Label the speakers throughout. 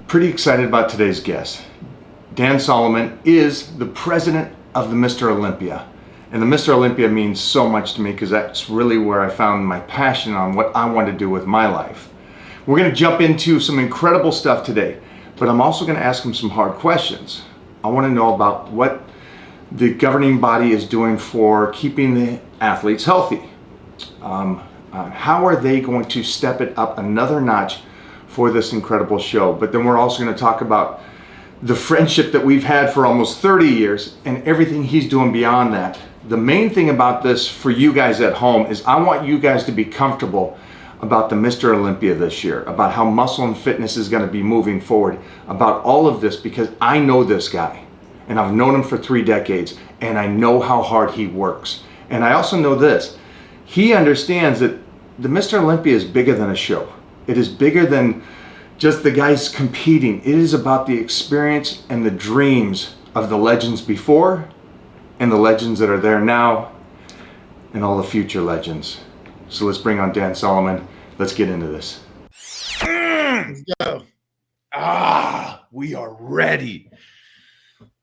Speaker 1: Pretty excited about today's guest. Dan Solomon is the president of the Mr. Olympia. And the Mr. Olympia means so much to me because that's really where I found my passion on what I want to do with my life. We're going to jump into some incredible stuff today, but I'm also going to ask him some hard questions. I want to know about what the governing body is doing for keeping the athletes healthy. How are they going to step it up another notch for this incredible show? But then we're also going to talk about the friendship that we've had for almost 30 years and everything he's doing beyond that. The main thing about this for you guys at home is I want you guys to be comfortable about the Mr. Olympia this year, about how muscle and fitness is going to be moving forward, about all of this, because I know this guy and I've known him for 3 decades and I know how hard he works. And I also know this, he understands that the Mr. Olympia is bigger than a show. It is bigger than just the guys competing. It is about the experience and the dreams of the legends before and the legends that are there now and all the future legends. So let's bring on Dan Solomon. Let's get into this.
Speaker 2: Let's go.
Speaker 1: We are ready.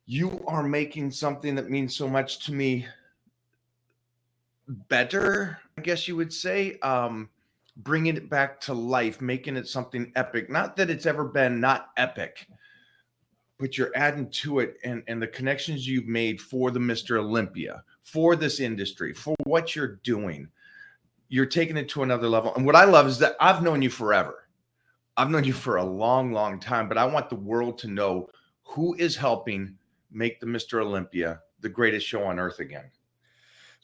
Speaker 1: You are making something that means so much to me better, I guess you would say. Bringing it back to life, making it something epic. Not that it's ever been not epic, but you're adding to it and the connections you've made for the Mr. Olympia, for this industry, for what you're doing. You're taking it to another level. And what I love is that I've known you forever. I've known you for a long, long time, but I want the world to know who is helping make the Mr. Olympia the greatest show on earth again.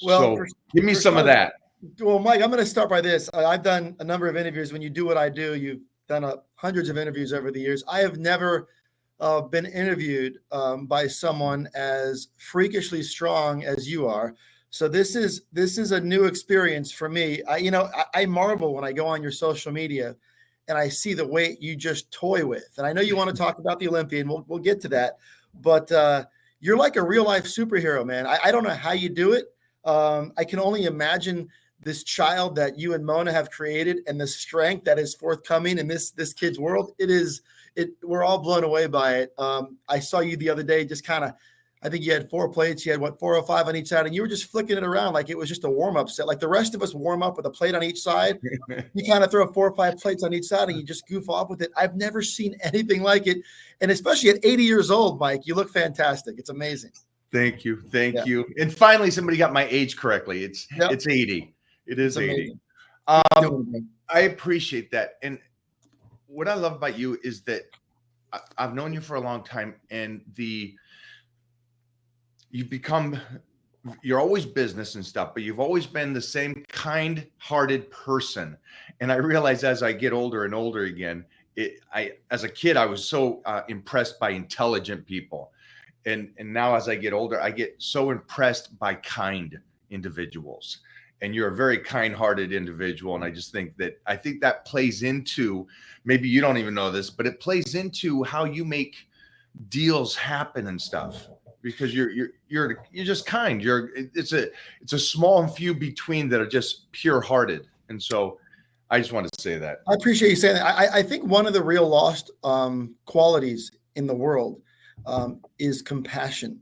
Speaker 2: Well,
Speaker 1: so give me some of that.
Speaker 2: Well, Mike, I'm going to start by this. I've done a number of interviews. When you do what I do, you've done hundreds of interviews over the years. I have never been interviewed by someone as freakishly strong as you are. So this is a new experience for me. I marvel when I go on your social media and I see the weight you just toy with. And I know you want to talk about the Olympia, and we'll get to that. But you're like a real life superhero, man. I don't know how you do it. I can only imagine this child that you and Mona have created and the strength that is forthcoming in this kid's world. We're all blown away by it. I saw you the other day, just kind of, I think you had 4 plates. You had 4 or 5 on each side, and you were just flicking it around like it was just a warm-up set. Like the rest of us warm up with a plate on each side. You kind of throw 4 or 5 plates on each side and you just goof off with it. I've never seen anything like it. And especially at 80 years old, Mike, you look fantastic. It's amazing.
Speaker 1: Thank you. Thank you. And finally, somebody got my age correctly. It's 80. It is 80. I appreciate that. And what I love about you is that I've known you for a long time, and you're always business and stuff, but you've always been the same kind-hearted person. And I realize as I get older and older again, as a kid, I was so impressed by intelligent people. And now as I get older, I get so impressed by kind individuals. And you're a very kind-hearted individual. And I think that plays into, maybe you don't even know this, but it plays into how you make deals happen and stuff, because you're just kind. It's a small and few between that are just pure-hearted. And so I just wanted to say that.
Speaker 2: I appreciate you saying that. I think one of the real lost qualities in the world is compassion.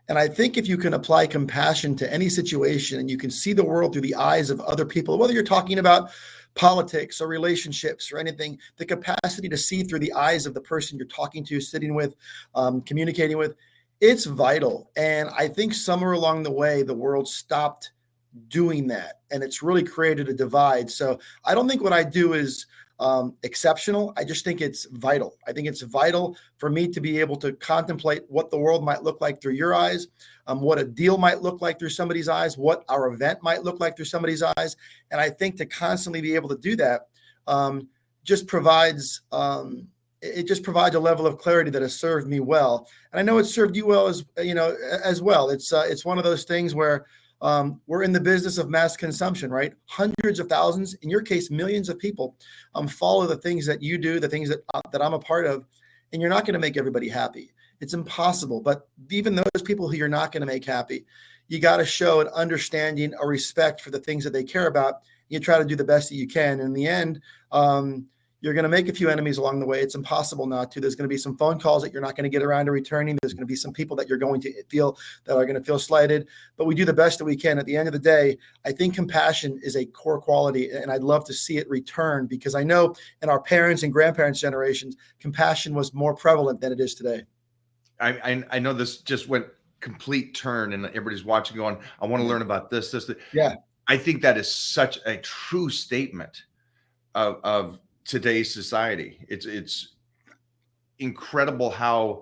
Speaker 2: And I think if you can apply compassion to any situation and you can see the world through the eyes of other people, whether you're talking about politics or relationships or anything, the capacity to see through the eyes of the person you're talking to, sitting with, communicating with, it's vital. And I think somewhere along the way, the world stopped doing that. And it's really created a divide. So I don't think what I do is exceptional. I just think it's vital. I think it's vital for me to be able to contemplate what the world might look like through your eyes, what a deal might look like through somebody's eyes, what our event might look like through somebody's eyes. And I think to constantly be able to do that just provides a level of clarity that has served me well. And I know it's served you well as well. It's one of those things where we're in the business of mass consumption, right? Hundreds of thousands, in your case, millions of people follow the things that you do, the things that I'm a part of, and you're not going to make everybody happy. It's impossible. But even those people who you're not going to make happy, you got to show an understanding, a respect for the things that they care about. You try to do the best that you can. In the end, You're going to make a few enemies along the way. It's impossible not to. There's going to be some phone calls that you're not going to get around to returning. There's going to be some people that you're going to feel that are going to feel slighted, but we do the best that we can. At the end of the day, I think compassion is a core quality, and I'd love to see it return, because I know in our parents' and grandparents' generations, compassion was more prevalent than it is today.
Speaker 1: I know this just went complete turn, and everybody's watching going, I want to learn about this.
Speaker 2: Yeah.
Speaker 1: I think that is such a true statement of today's society. It's incredible how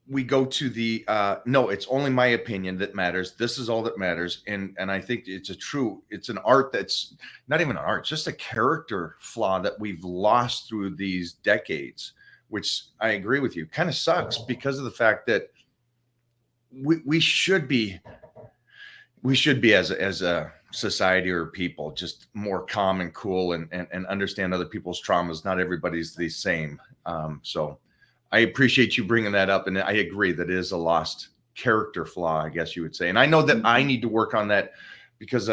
Speaker 1: we go to the no, it's only my opinion that matters. This is all that matters. And I think it's an art that's not even an art, it's just a character flaw that we've lost through these decades, which I agree with you, kind of sucks, because of the fact that we should be as a society or people just more calm and cool and understand other people's traumas. Not everybody's the same. So I appreciate you bringing that up. And I agree that it is a lost character flaw, I guess you would say. And I know that I need to work on that, because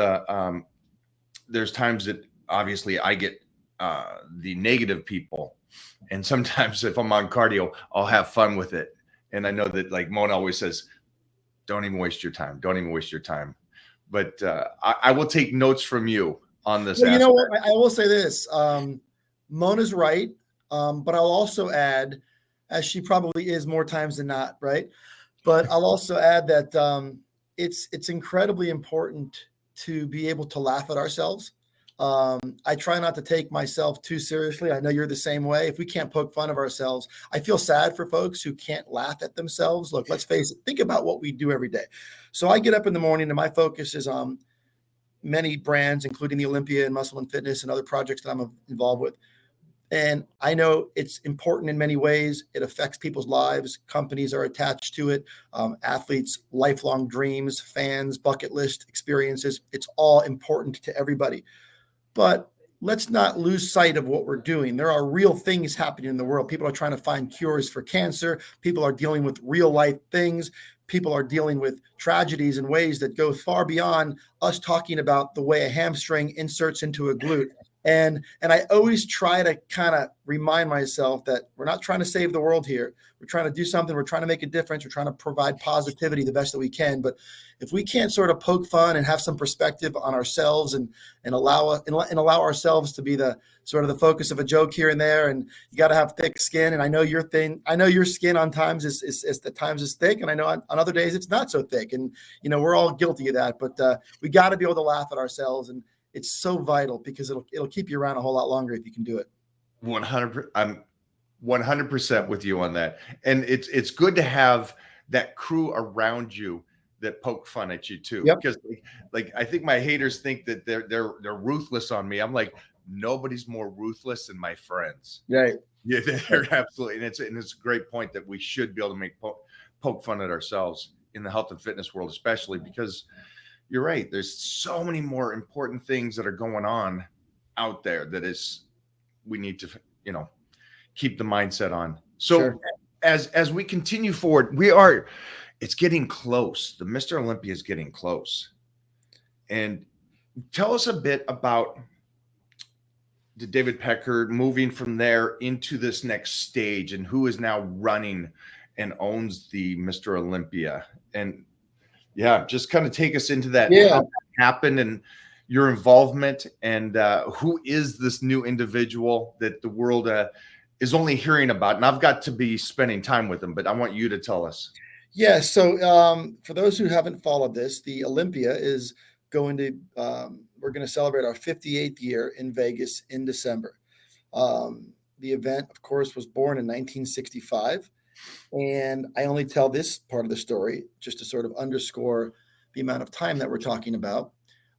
Speaker 1: there's times that obviously I get the negative people. And sometimes if I'm on cardio, I'll have fun with it. And I know that, like Mona always says, don't even waste your time. Don't even waste your time. But I will take notes from you on this.
Speaker 2: Well, you know what? I will say this. Mona's right. But I'll also add, as she probably is more times than not, right? But I'll also add that it's incredibly important to be able to laugh at ourselves. I try not to take myself too seriously. I know you're the same way. If we can't poke fun of ourselves, I feel sad for folks who can't laugh at themselves. Look, let's face it. Think about what we do every day. So I get up in the morning and my focus is on many brands, including the Olympia and Muscle and Fitness and other projects that I'm involved with. And I know it's important in many ways. It affects people's lives. Companies are attached to it. Athletes, lifelong dreams, fans, bucket list experiences. It's all important to everybody. But let's not lose sight of what we're doing. There are real things happening in the world. People are trying to find cures for cancer. People are dealing with real life things. People are dealing with tragedies in ways that go far beyond us talking about the way a hamstring inserts into a glute. And I always try to kind of remind myself that we're not trying to save the world here. We're trying to do something. We're trying to make a difference. We're trying to provide positivity the best that we can. But if we can't sort of poke fun and have some perspective on ourselves and allow ourselves to be the sort of the focus of a joke here and there, and you got to have thick skin. And I know your skin on times is at times is thick, and I know on other days it's not so thick. And we're all guilty of that. But we got to be able to laugh at ourselves, and it's so vital, because it'll keep you around a whole lot longer if you can do it.
Speaker 1: 100%. I'm 100% with you on that. And it's good to have that crew around you that poke fun at you too.
Speaker 2: Yep.
Speaker 1: Because like I think my haters think that they're ruthless on me. I'm like, nobody's more ruthless than my friends.
Speaker 2: Right.
Speaker 1: Yeah, they're absolutely. And it's a great point that we should be able to make poke fun at ourselves in the health and fitness world, especially because you're right. There's so many more important things that are going on out there we need to, keep the mindset on. So sure. As we continue forward, it's getting close. The Mr. Olympia is getting close. And tell us a bit about the David Pecker moving from there into this next stage, and who is now running and owns the Mr. Olympia. And yeah, just kind of take us into that, how that happened and your involvement, and who is this new individual that the world is only hearing about. And I've got to be spending time with him, but I want you to tell us.
Speaker 2: Yeah. So for those who haven't followed this, the Olympia is we're going to celebrate our 58th year in Vegas in December. The event, of course, was born in 1965. And I only tell this part of the story just to sort of underscore the amount of time that we're talking about.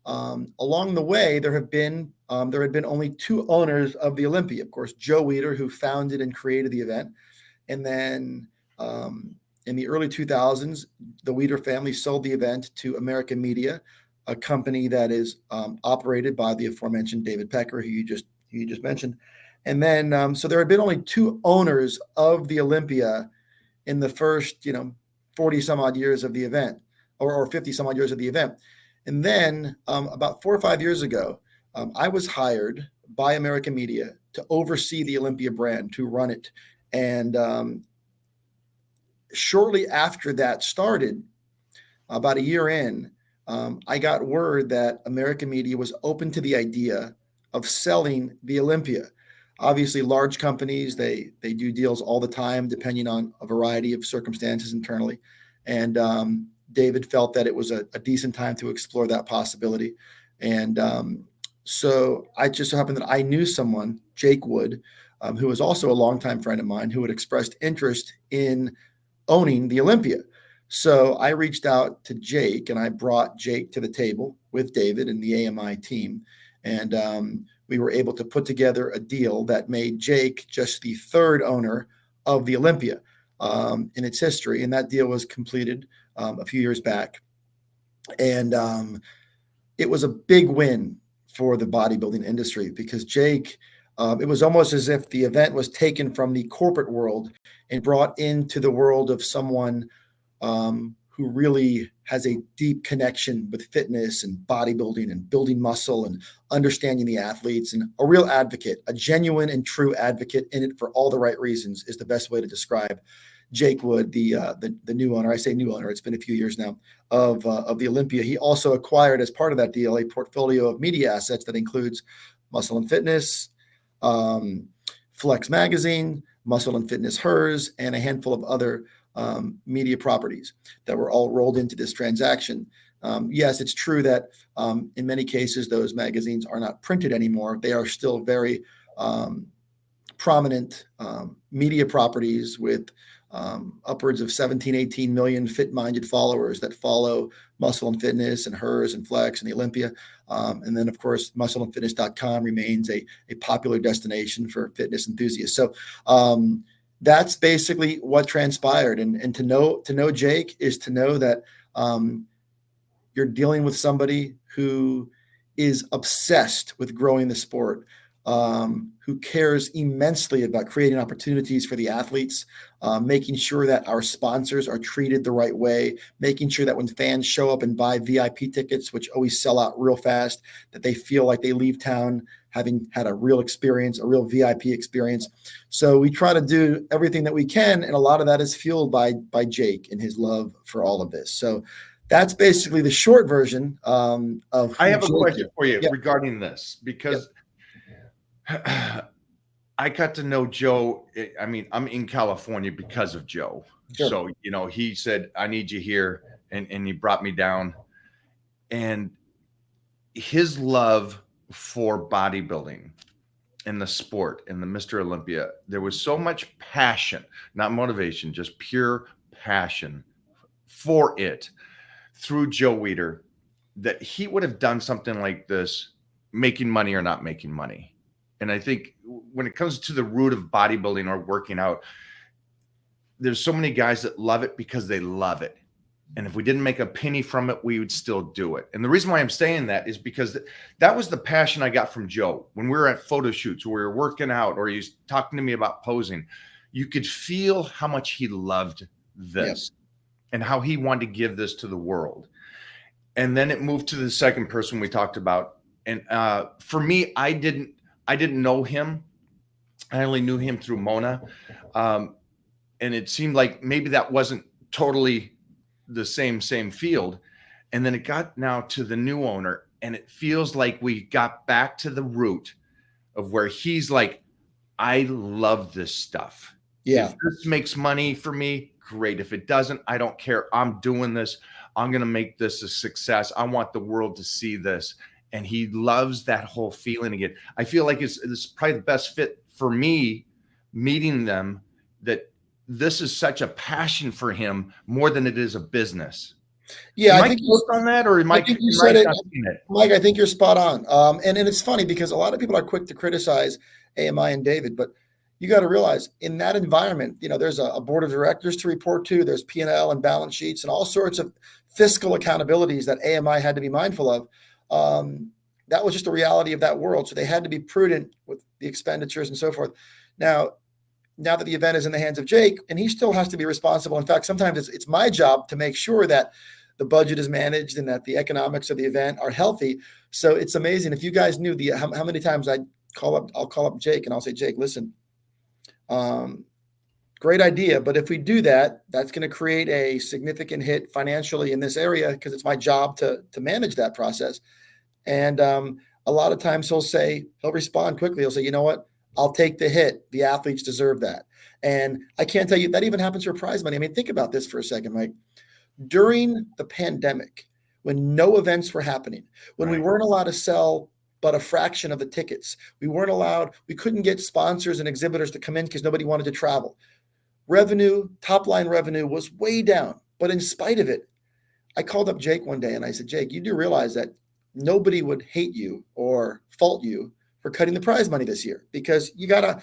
Speaker 2: Along the way, there had been only two owners of the Olympia. Of course, Joe Weider, who founded and created the event. And then in the early 2000s, the Weider family sold the event to American Media, a company that is operated by the aforementioned David Pecker, who you just mentioned. And then, so there had been only two owners of the Olympia in the first, 40 some odd years of the event, or 50 some odd years of the event. And then about 4 or 5 years ago, I was hired by American Media to oversee the Olympia brand, to run it. And shortly after that started, about a year in, I got word that American Media was open to the idea of selling the Olympia. Obviously, large companies, they do deals all the time, depending on a variety of circumstances internally. And David felt that it was a decent time to explore that possibility. And so I just so happened that I knew someone, Jake Wood, who was also a longtime friend of mine, who had expressed interest in owning the Olympia. So I reached out to Jake, and I brought Jake to the table with David and the AMI team. And we were able to put together a deal that made Jake just the third owner of the Olympia in its history. And that deal was completed a few years back. And it was a big win for the bodybuilding industry, because Jake, it was almost as if the event was taken from the corporate world and brought into the world of someone who really has a deep connection with fitness and bodybuilding and building muscle and understanding the athletes, and a real advocate, a genuine and true advocate in it for all the right reasons, is the best way to describe Jake Wood, the new owner. I say new owner, it's been a few years now, of the Olympia. He also acquired, as part of that deal, a portfolio of media assets that includes Muscle and Fitness, Flex Magazine, Muscle and Fitness Hers, and a handful of other media properties that were all rolled into this transaction. Yes, it's true that in many cases those magazines are not printed anymore. They are still very prominent media properties with upwards of 17, 18 million fit-minded followers that follow Muscle and Fitness and Hers and Flex and the Olympia. And then, of course, muscleandfitness.com remains a popular destination for fitness enthusiasts. So that's basically what transpired. And to know Jake is to know that you're dealing with somebody who is obsessed with growing the sport, who cares immensely about creating opportunities for the athletes, making sure that our sponsors are treated the right way, making sure that when fans show up and buy VIP tickets, which always sell out real fast, that they feel like they leave town having had a real experience, a real VIP experience. So we try to do everything that we can, and a lot of that is fueled by Jake and his love for all of this. So that's basically the short version of.
Speaker 1: I have a question for you
Speaker 2: Yeah.
Speaker 1: regarding this, because I got to know Joe. I mean, I'm in California because of Joe.
Speaker 2: Sure.
Speaker 1: So, he said, I need you here. And he brought me down. And his love for bodybuilding and the sport and the Mr. Olympia, there was so much passion, not motivation, just pure passion for it through Joe Weider, that he would have done something like this, making money or not making money. And I think when it comes to the root of bodybuilding or working out, there's so many guys that love it because they love it. And if we didn't make a penny from it, we would still do it. And the reason why I'm saying that is because that was the passion I got from Joe. When we were at photo shoots, or we were working out, or he's talking to me about posing, you could feel how much he loved this and how he wanted to give this to the world. And then it moved to the second person we talked about. And for me, I didn't know him. I only knew him through Mona. And it seemed like maybe that wasn't totally the same field. And then it got now to the new owner, and it feels like we got back to the root of where he's like, I love this stuff.
Speaker 2: Yeah.
Speaker 1: If this makes money for me, great. If it doesn't, I don't care. I'm doing this. I'm going to make this a success. I want the world to see this. And he loves that whole feeling again. I feel like it's probably the best fit for me, meeting them, that this is such a passion for him more than it is a business.
Speaker 2: Yeah,
Speaker 1: I think you on that, or
Speaker 2: I think you said it, Mike. I think you're spot on. And it's funny because a lot of people are quick to criticize AMI and David, but you got to realize in that environment, there's a board of directors to report to. There's P&L and balance sheets and all sorts of fiscal accountabilities that AMI had to be mindful of. That was just the reality of that world. So they had to be prudent with the expenditures and so forth. Now that the event is in the hands of Jake, and he still has to be responsible. In fact, sometimes it's my job to make sure that the budget is managed and that the economics of the event are healthy. So it's amazing. If you guys knew how many times I'll call up Jake and I'll say, Jake, listen, great idea. But if we do that, that's going to create a significant hit financially in this area because it's my job to manage that process. And a lot of times he'll respond quickly. He'll say, you know what? I'll take the hit. The athletes deserve that. And I can't tell you that even happens for prize money. I mean, think about this for a second, Mike. During the pandemic, when no events were happening, when we weren't allowed to sell but a fraction of the tickets, we couldn't get sponsors and exhibitors to come in because nobody wanted to travel. Top line revenue was way down. But in spite of it, I called up Jake one day and I said, Jake, you do realize that nobody would hate you or fault you for cutting the prize money this year because you gotta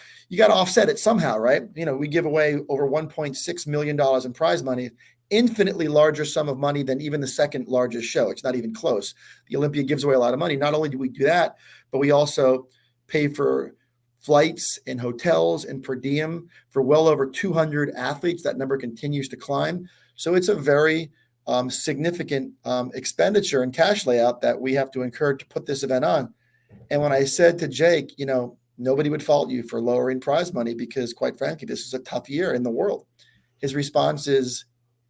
Speaker 2: offset it somehow, right? We give away over $1.6 million in prize money, infinitely larger sum of money than even the second largest show. It's not even close. The Olympia gives away a lot of money. Not only do we do that, but we also pay for flights and hotels and per diem for well over 200 athletes. That number continues to climb. So it's a very significant expenditure and cash layout that we have to incur to put this event on. And when I said to Jake, nobody would fault you for lowering prize money because, quite frankly, this is a tough year in the world. His response is,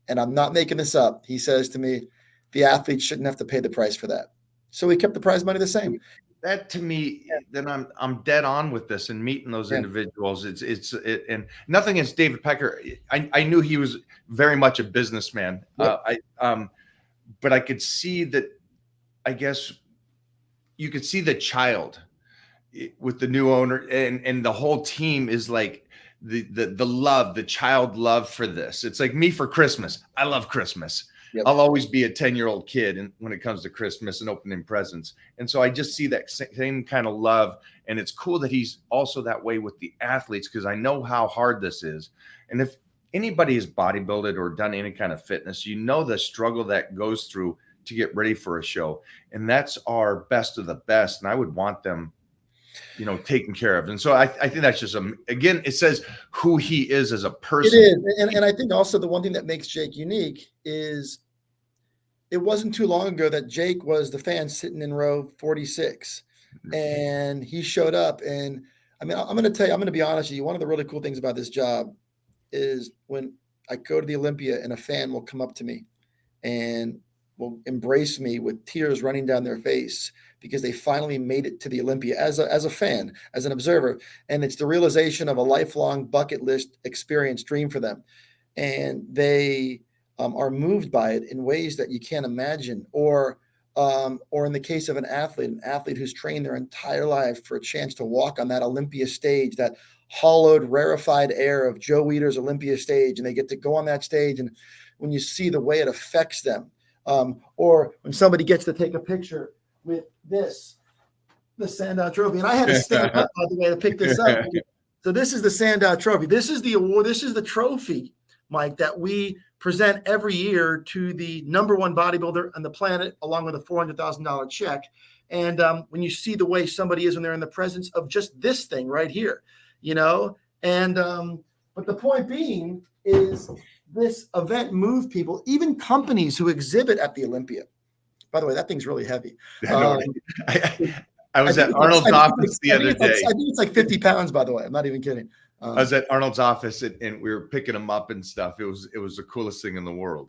Speaker 2: and I'm not making this up, he says to me, the athletes shouldn't have to pay the price for that. So we kept the prize money the same.
Speaker 1: That to me, then I'm dead on with this and meeting those individuals. It's and nothing against David Pecker. I knew he was very much a businessman. Yep. But I could see that. I guess you could see the child with the new owner and the whole team is like the child love for this. It's like me for Christmas. I love Christmas. Yep. I'll always be a 10-year-old kid when it comes to Christmas and opening presents. And so I just see that same kind of love. And it's cool that he's also that way with the athletes because I know how hard this is. And if anybody has bodybuilded or done any kind of fitness, the struggle that goes through to get ready for a show. And that's our best of the best. And I would want them, taken care of. And so I think that's just, again, it says who he is as a person.
Speaker 2: It is. And I think also the one thing that makes Jake unique is it wasn't too long ago that Jake was the fan sitting in row 46 and he showed up. And I mean, I'm going to be honest with you. One of the really cool things about this job is when I go to the Olympia and a fan will come up to me and will embrace me with tears running down their face because they finally made it to the Olympia as a fan, as an observer. And it's the realization of a lifelong bucket list experience, dream for them. And they are moved by it in ways that you can't imagine. Or in the case of an athlete who's trained their entire life for a chance to walk on that Olympia stage, that hollowed, rarefied air of Joe Weider's Olympia stage, and they get to go on that stage. And when you see the way it affects them, or when somebody gets to take a picture with the Sandow Trophy. And I had to stand up, by the way, to pick this up. So this is the Sandow Trophy. This is the award. This is the trophy, Mike, that we present every year to the number one bodybuilder on the planet, along with a $400,000 check. And when you see the way somebody is when they're in the presence of just this thing right here, and but the point being is this event moved people, even companies who exhibit at the Olympia. By the way, that thing's really heavy.
Speaker 1: I was at Arnold's office the other day.
Speaker 2: I think it's like 50 pounds, by the way. I'm not even kidding.
Speaker 1: I was at Arnold's office and we were picking them up and stuff. It was the coolest thing in the world.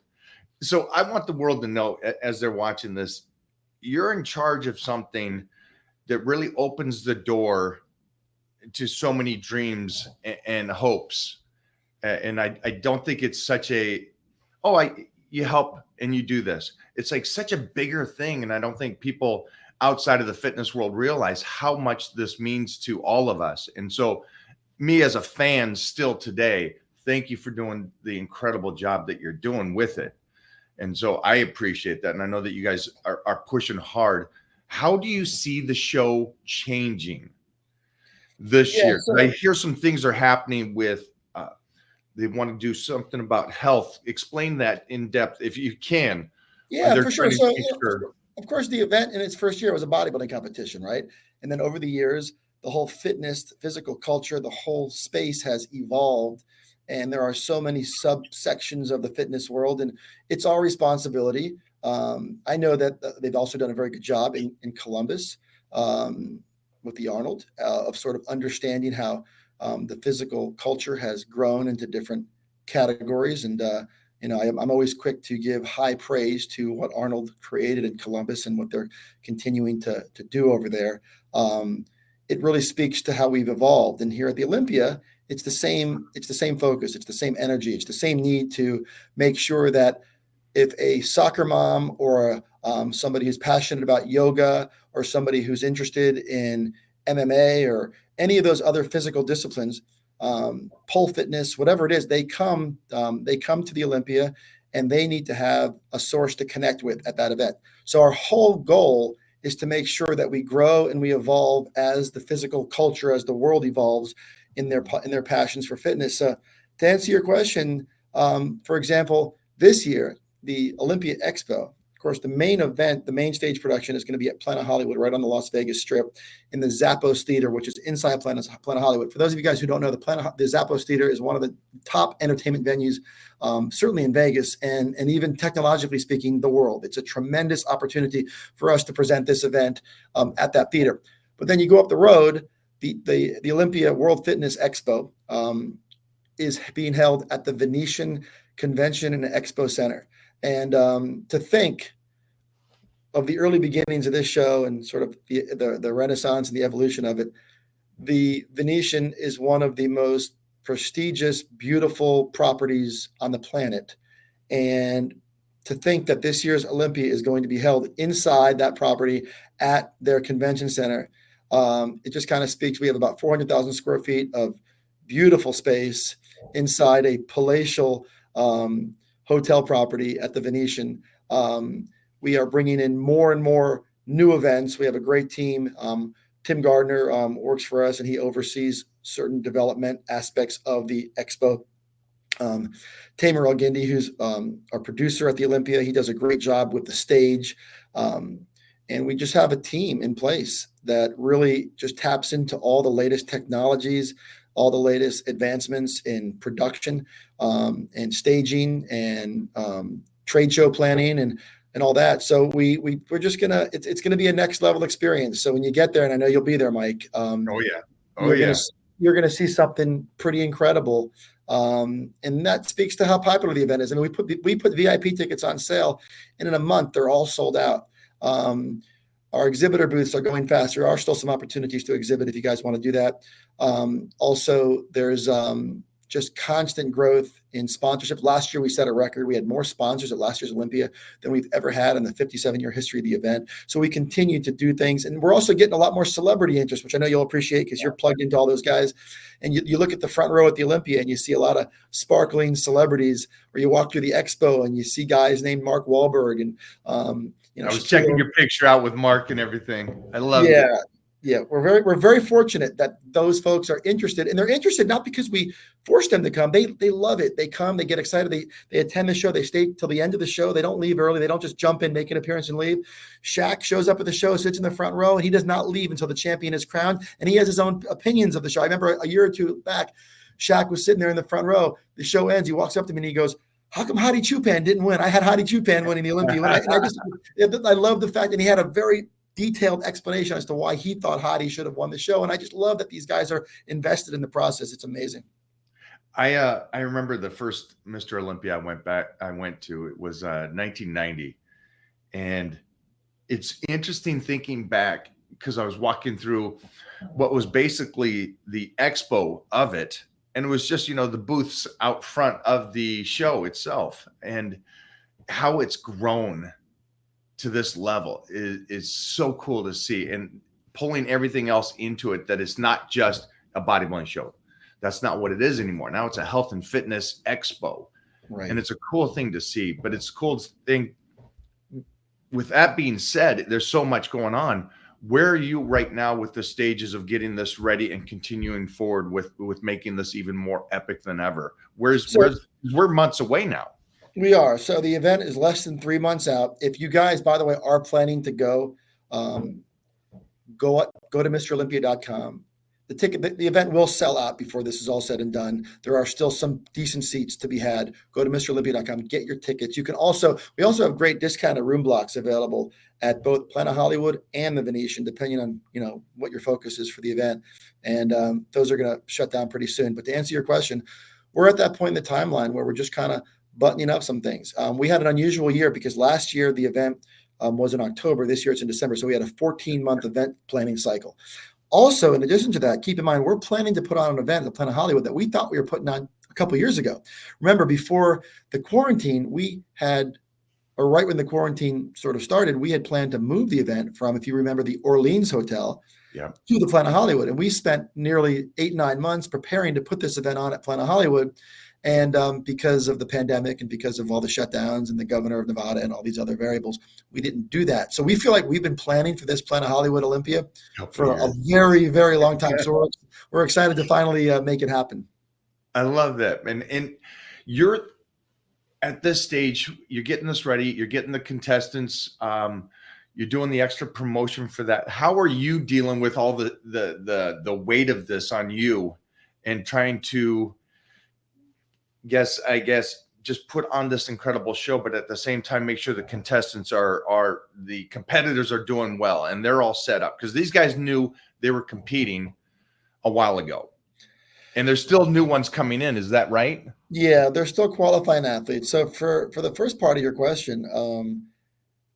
Speaker 1: So I want the world to know, as they're watching this, you're in charge of something that really opens the door to so many dreams and hopes. And I don't think it's such you help and you do this. It's like such a bigger thing. And I don't think people outside of the fitness world realize how much this means to all of us. And so me as a fan still today, thank you for doing the incredible job that you're doing with it. And so I appreciate that. And I know that you guys are pushing hard. How do you see the show changing this year? So I hear some things are happening with, they want to do something about health. Explain that in depth if you can.
Speaker 2: Yeah, for sure. So, of course, the event in its first year was a bodybuilding competition, right? And then over the years, the whole fitness, physical culture, the whole space has evolved. and there are so many subsections of the fitness world, and it's our responsibility. I know that they've also done a very good job in Columbus with the Arnold of sort of understanding how the physical culture has grown into different categories. And, I'm always quick to give high praise to what Arnold created in Columbus and what they're continuing to do over there. It really speaks to how we've evolved. And here at the Olympia, it's the same focus, it's the same energy, it's the same need to make sure that if a soccer mom or somebody who's passionate about yoga or somebody who's interested in MMA or any of those other physical disciplines, pole fitness, whatever it is, they come to the Olympia, and they need to have a source to connect with at that event. So our whole goal is to make sure that we grow and we evolve as the physical culture, as the world evolves in their passions for fitness. To answer your question, for example, this year, the Olympia Expo, of course, the main event, the main stage production is going to be at Planet Hollywood, right on the Las Vegas Strip in the Zappos Theater, which is inside Planet Hollywood. For those of you guys who don't know, the Zappos Theater is one of the top entertainment venues, certainly in Vegas and even technologically speaking, the world. It's a tremendous opportunity for us to present this event at that theater. But then you go up the road, the Olympia World Fitness Expo is being held at the Venetian Convention and Expo Center. And to think of the early beginnings of this show and sort of the renaissance and the evolution of it, the Venetian is one of the most prestigious, beautiful properties on the planet. And to think that this year's Olympia is going to be held inside that property at their convention center, it just kind of speaks. We have about 400,000 square feet of beautiful space inside a palatial hotel property at the Venetian. We are bringing in more and more new events. We have a great team. Tim Gardner works for us, and he oversees certain development aspects of the expo. Tamer El-Gindi, who's our producer at the Olympia, he does a great job with the stage. And we just have a team in place that really just taps into all the latest technologies, all the latest advancements in production and staging and trade show planning and all that. So we're just gonna, it's gonna be a next level experience. So when you get there, and I know you'll be there, Mike. You're gonna see something pretty incredible. And that speaks to how popular the event is. I mean, we put VIP tickets on sale, and in a month they're all sold out. Our exhibitor booths are going fast. There are still some opportunities to exhibit if you guys want to do that. Also, there's just constant growth in sponsorship. Last year, we set a record. We had more sponsors at last year's Olympia than we've ever had in the 57-year history of the event. So we continue to do things. And we're also getting a lot more celebrity interest, which I know you'll appreciate because you're plugged into all those guys. And you look at the front row at the Olympia and you see a lot of sparkling celebrities, or you walk through the expo and you see guys named Mark Wahlberg. And,
Speaker 3: I was checking your picture out with Mark and everything. I love it.
Speaker 2: Yeah, we're very fortunate that those folks are interested, and they're interested not because we force them to come. They love it. They come, they get excited, they attend the show, they stay till the end of the show. They don't leave early. They don't just jump in, make an appearance, and leave. Shaq shows up at the show, sits in the front row, and he does not leave until the champion is crowned. And he has his own opinions of the show. I remember a year or two back, Shaq was sitting there in the front row. The show ends. He walks up to me and he goes, "How come Hadi Choopan didn't win? I had Hadi Choopan winning the Olympia." I love the fact that he had a very detailed explanation as to why he thought Hadi should have won the show. And I just love that these guys are invested in the process. It's amazing.
Speaker 3: I remember the first Mr. Olympia I went to, it was 1990. And it's interesting thinking back because I was walking through what was basically the expo of it. And it was just, the booths out front of the show itself, and how it's grown to this level is so cool to see, and pulling everything else into it, that it's not just a bodybuilding show. That's not what it is anymore. Now it's a health and fitness expo. Right. And it's a cool thing to see, but it's a cool thing. With that being said, there's so much going on. Where are you right now with the stages of getting this ready and continuing forward with making this even more epic than ever? We're months away now.
Speaker 2: We are. So the event is less than 3 months out. If you guys, by the way, are planning to go to MrOlympia.com. the event will sell out before this is all said and done. There are still some decent seats to be had. Go to MrOlympia.com, get your tickets. We also have great discounted room blocks available at both Planet Hollywood and the Venetian, depending on, what your focus is for the event. And those are going to shut down pretty soon. But to answer your question, we're at that point in the timeline where we're just kind of buttoning up some things. We had an unusual year because last year the event was in October. This year it's in December. So we had a 14-month event planning cycle. Also, in addition to that, keep in mind, we're planning to put on an event at Planet Hollywood that we thought we were putting on a couple of years ago. Remember, before the quarantine, right when the quarantine sort of started, we had planned to move the event from, if you remember, the Orleans Hotel to the Planet Hollywood. And we spent nearly 8-9 months preparing to put this event on at Planet Hollywood. And because of the pandemic and because of all the shutdowns and the governor of Nevada and all these other variables, we didn't do that. So we feel like we've been planning for this Planet Hollywood Olympia for a very, very long time. So we're excited to finally make it happen.
Speaker 3: I love that. And you're at this stage, you're getting this ready. You're getting the contestants. You're doing the extra promotion for that. How are you dealing with all the weight of this on you and trying to, I guess, just put on this incredible show, but at the same time, make sure the contestants the competitors are doing well and they're all set up? Because these guys knew they were competing a while ago and there's still new ones coming in. Is that right?
Speaker 2: Yeah, they're still qualifying athletes. So for the first part of your question,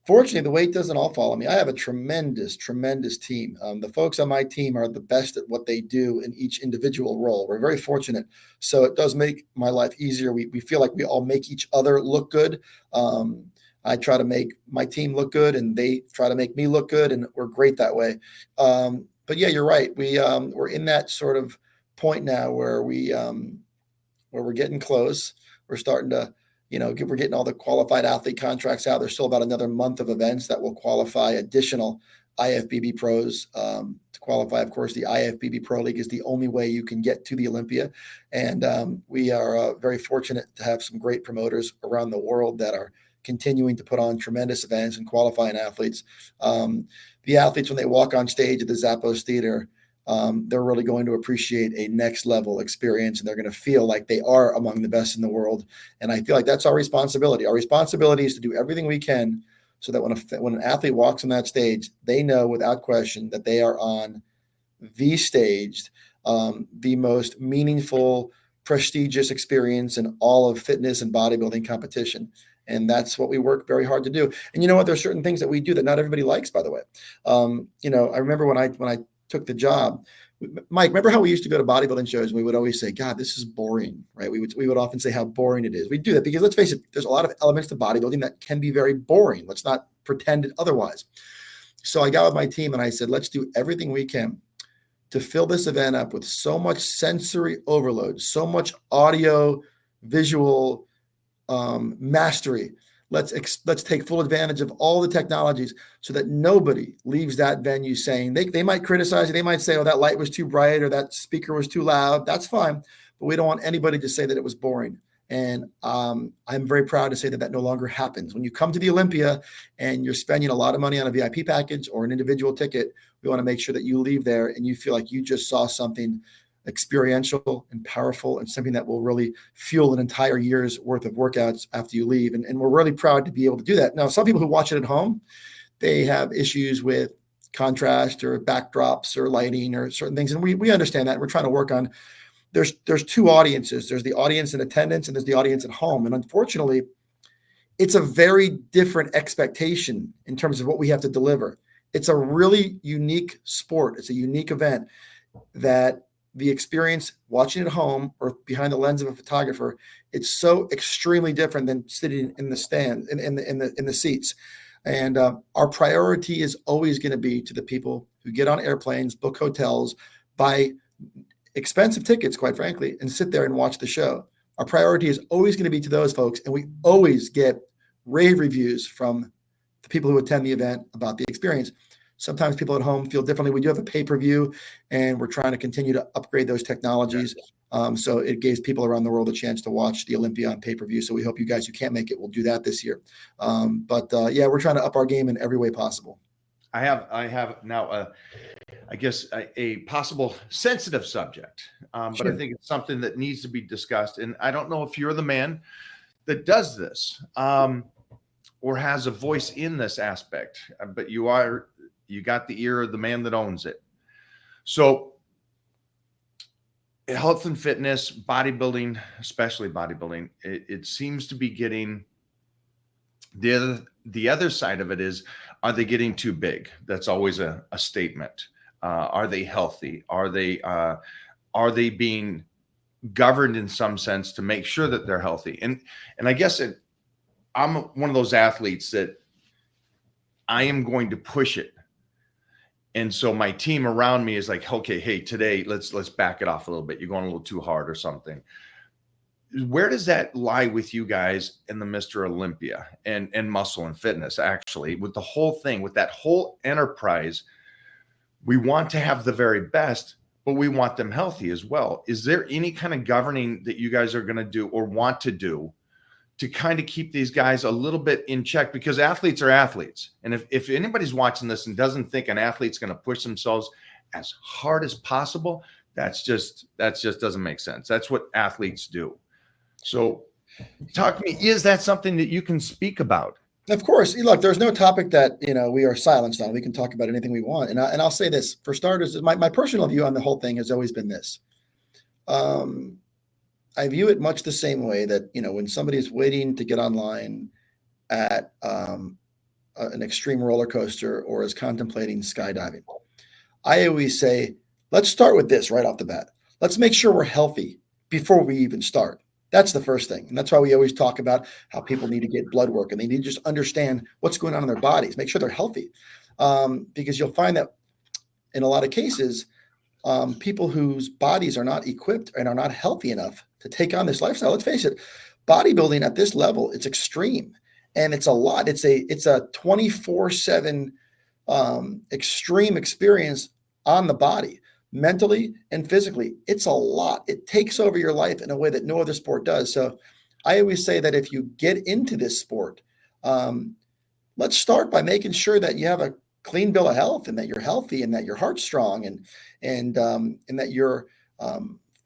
Speaker 2: fortunately, the weight doesn't all follow me. I have a tremendous, tremendous team. The folks on my team are the best at what they do in each individual role. We're very fortunate. So it does make my life easier. We feel like we all make each other look good. I try to make my team look good and they try to make me look good, and we're great that way. But yeah, you're right. We're in that sort of point now where we're getting close. We're starting to, we're getting all the qualified athlete contracts out. There's still about another month of events that will qualify additional IFBB pros. To qualify, of course, the IFBB Pro League is the only way you can get to the Olympia. And we are very fortunate to have some great promoters around the world that are continuing to put on tremendous events and qualifying athletes. The athletes, when they walk on stage at the Zappos Theater, they're really going to appreciate a next level experience, and they're going to feel like they are among the best in the world. And I feel like that's our responsibility. Our responsibility is to do everything we can so that when an athlete walks on that stage, they know without question that they are on the stage, the most meaningful, prestigious experience in all of fitness and bodybuilding competition. And that's what we work very hard to do. And you know what? There's certain things that we do that not everybody likes, by the way. I remember when I took the job, Mike, remember how we used to go to bodybuilding shows and we would always say, God, this is boring, right? We would often say how boring it is. We do that because, let's face it, there's a lot of elements to bodybuilding that can be very boring. Let's not pretend otherwise. So I got with my team and I said, let's do everything we can to fill this event up with so much sensory overload, so much audio, visual mastery. Let's take full advantage of all the technologies so that nobody leaves that venue saying they might criticize you. They might say, oh, that light was too bright or that speaker was too loud. That's fine. But we don't want anybody to say that it was boring. And I'm very proud to say that no longer happens. When you come to the Olympia and you're spending a lot of money on a VIP package or an individual ticket, we want to make sure that you leave there and you feel like you just saw something experiential and powerful and something that will really fuel an entire year's worth of workouts after you leave. And we're really proud to be able to do that. Now, some people who watch it at home, they have issues with contrast or backdrops or lighting or certain things. And we understand that. And we're trying to work on, there's two audiences. There's the audience in attendance and there's the audience at home. And unfortunately, it's a very different expectation in terms of what we have to deliver. It's a really unique sport. It's a unique event that the experience watching at home or behind the lens of a photographer, it's so extremely different than sitting in the stand in the seats. And our priority is always going to be to the people who get on airplanes, book hotels, buy expensive tickets, quite frankly, and sit there and watch the show. Our priority is always going to be to those folks. And we always get rave reviews from the people who attend the event about the experience. Sometimes people at home feel differently. We do have a pay-per-view, and we're trying to continue to upgrade those technologies. So it gives people around the world a chance to watch the Olympia on pay-per-view. So we hope you guys who can't make it will do that this year. But we're trying to up our game in every way possible.
Speaker 3: I have now I guess a possible sensitive subject, but I
Speaker 2: Sure.
Speaker 3: think it's something that needs to be discussed. And I don't know if you're the man that does this, or has a voice in this aspect, but you got the ear of the man that owns it. So health and fitness, bodybuilding, especially bodybuilding, it seems to be getting the other side of it is, are they getting too big? That's always a statement. Are they healthy? Are they being governed in some sense to make sure that they're healthy? And I guess I'm one of those athletes that I am going to push it. And so my team around me is like, okay, hey, today let's back it off a little bit. You're going a little too hard or something. Where does that lie with you guys in the Mr. Olympia and muscle and fitness, actually, with the whole thing, with that whole enterprise? We want to have the very best, but we want them healthy as well. Is there any kind of governing that you guys are going to do or want to do to kind of keep these guys a little bit in check? Because athletes are athletes. And if anybody's watching this and doesn't think an athlete's going to push themselves as hard as possible, that's just doesn't make sense. That's what athletes do. So talk to me, is that something that you can speak about?
Speaker 2: Of course. Look, there's no topic that, we are silenced on. We can talk about anything we want. And I'll say this, for starters, my personal view on the whole thing has always been this. I view it much the same way that, when somebody is waiting to get online at an extreme roller coaster or is contemplating skydiving, I always say, let's start with this right off the bat. Let's make sure we're healthy before we even start. That's the first thing. And that's why we always talk about how people need to get blood work and they need to just understand what's going on in their bodies, make sure they're healthy. Because you'll find that in a lot of cases, people whose bodies are not equipped and are not healthy enough to take on this lifestyle. Let's face it, bodybuilding at this level, it's extreme and it's a lot. It's a 24/7 extreme experience on the body, mentally and physically. It's a lot. It takes over your life in a way that no other sport does. So I always say that if you get into this sport, let's start by making sure that you have a clean bill of health and that you're healthy and that your heart's strong and that you're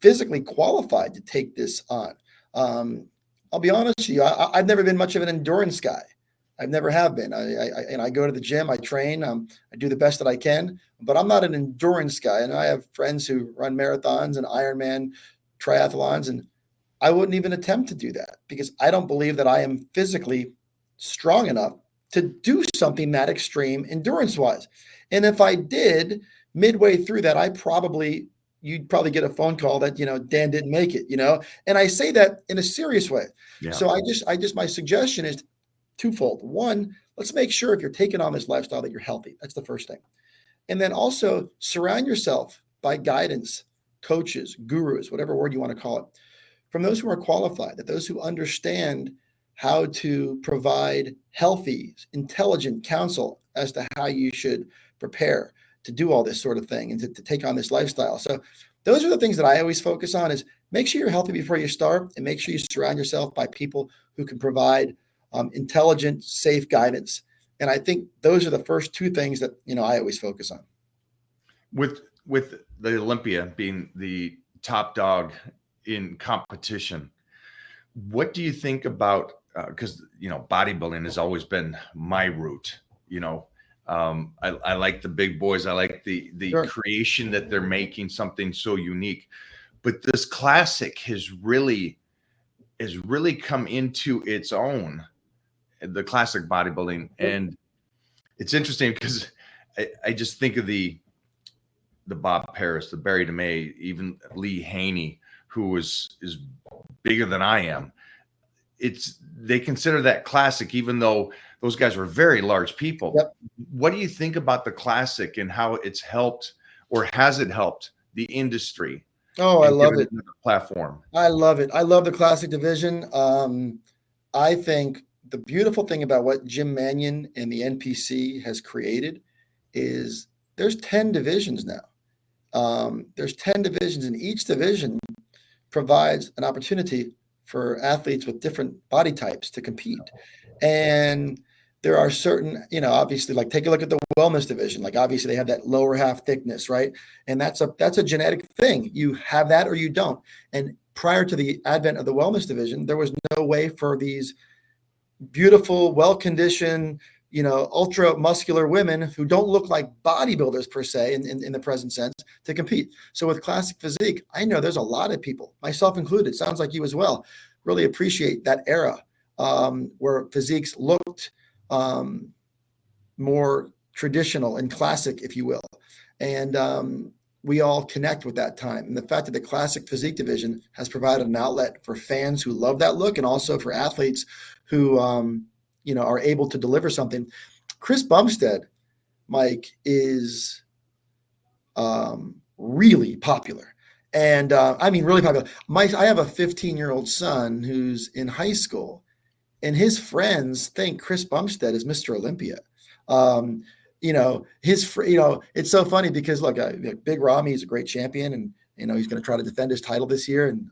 Speaker 2: physically qualified to take this on. I'll be honest with you. I've never been much of an endurance guy. I've never have been. I go to the gym, I train, I do the best that I can, but I'm not an endurance guy. And I have friends who run marathons and Ironman triathlons, and I wouldn't even attempt to do that because I don't believe that I am physically strong enough to do something that extreme endurance-wise. And if I did, midway through that, you'd probably get a phone call that, Dan didn't make it, and I say that in a serious way. Yeah. So my suggestion is twofold. One, let's make sure if you're taking on this lifestyle that you're healthy. That's the first thing. And then also surround yourself by guidance, coaches, gurus, whatever word you want to call it, from those who are qualified, that those who understand how to provide healthy, intelligent counsel as to how you should prepare to do all this sort of thing and to take on this lifestyle. So those are the things that I always focus on, is make sure you're healthy before you start and make sure you surround yourself by people who can provide intelligent, safe guidance. And I think those are the first two things that, I always focus on.
Speaker 3: With the Olympia being the top dog in competition, what do you think about, because, bodybuilding has always been my route, I like the big boys. I like the Sure. creation that they're making, something so unique, but this classic has really come into its own, the classic bodybuilding. And it's interesting because I just think of the Bob Paris, the Barry DeMay, even Lee Haney, who is bigger than I am. They consider that classic, even though those guys were very large people. Yep. What do you think about the classic and how it's helped, or has it helped the industry?
Speaker 2: Oh, I love it.
Speaker 3: Platform.
Speaker 2: I love it. I love the classic division. I think the beautiful thing about what Jim Mannion and the NPC has created is there's 10 divisions now. There's 10 divisions, and each division provides an opportunity for athletes with different body types to compete. And there are certain, obviously, like take a look at the wellness division. Like obviously they have that lower half thickness, right? And that's a genetic thing. You have that or you don't. And prior to the advent of the wellness division, there was no way for these beautiful, well-conditioned, ultra muscular women who don't look like bodybuilders per se in the present sense to compete. So with classic physique, I know there's a lot of people, myself included, sounds like you as well, really appreciate that era where physiques looked more traditional and classic, if you will. And we all connect with that time. And the fact that the classic physique division has provided an outlet for fans who love that look and also for athletes who, are able to deliver something. Chris Bumstead, Mike, is really popular. And I mean, really popular. I have a 15-year-old son who's in high school, and his friends think Chris Bumstead is Mr. Olympia. It's so funny because look, Big Ramy is a great champion, and he's going to try to defend his title this year. And